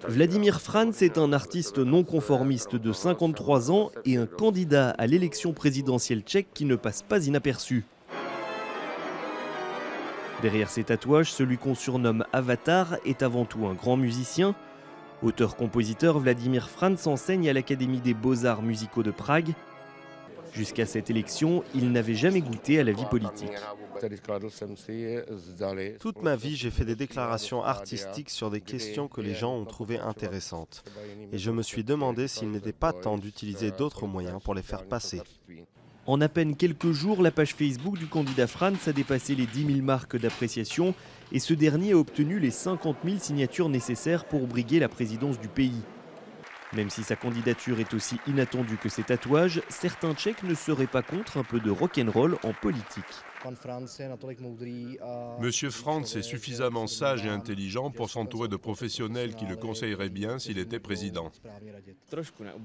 Vladimir Frantz est un artiste non conformiste de 53 ans et un candidat à l'élection présidentielle tchèque qui ne passe pas inaperçu. Derrière ses tatouages, celui qu'on surnomme Avatar est avant tout un grand musicien. Auteur-compositeur, Vladimir Frantz enseigne à l'Académie des Beaux-Arts musicaux de Prague. Jusqu'à cette élection, il n'avait jamais goûté à la vie politique. Toute ma vie, j'ai fait des déclarations artistiques sur des questions que les gens ont trouvées intéressantes. Et je me suis demandé s'il n'était pas temps d'utiliser d'autres moyens pour les faire passer. En à peine quelques jours, la page Facebook du candidat Frantz a dépassé les 10 000 marques d'appréciation et ce dernier a obtenu les 50 000 signatures nécessaires pour briguer la présidence du pays. Même si sa candidature est aussi inattendue que ses tatouages, certains Tchèques ne seraient pas contre un peu de rock'n'roll en politique. Monsieur Frantz est suffisamment sage et intelligent pour s'entourer de professionnels qui le conseilleraient bien s'il était président.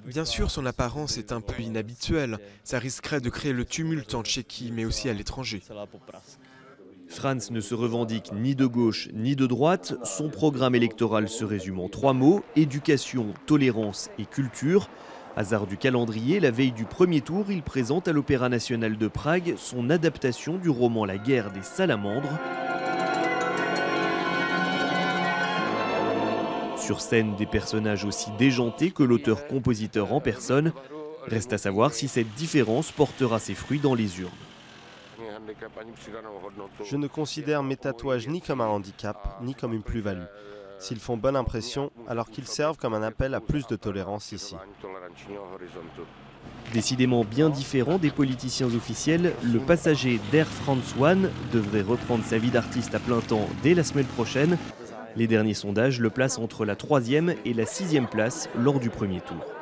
Bien sûr, son apparence est un peu inhabituelle. Ça risquerait de créer le tumulte en Tchéquie, mais aussi à l'étranger. Frantz ne se revendique ni de gauche ni de droite. Son programme électoral se résume en 3 mots, éducation, tolérance et culture. Hasard du calendrier, la veille du premier tour, il présente à l'Opéra national de Prague son adaptation du roman La guerre des salamandres. Sur scène, des personnages aussi déjantés que l'auteur-compositeur en personne. Reste à savoir si cette différence portera ses fruits dans les urnes. Je ne considère mes tatouages ni comme un handicap, ni comme une plus-value. S'ils font bonne impression, alors qu'ils servent comme un appel à plus de tolérance ici. Décidément bien différent des politiciens officiels, le passager d'Air France One devrait reprendre sa vie d'artiste à plein temps dès la semaine prochaine. Les derniers sondages le placent entre la 3e et la 6e place lors du premier tour.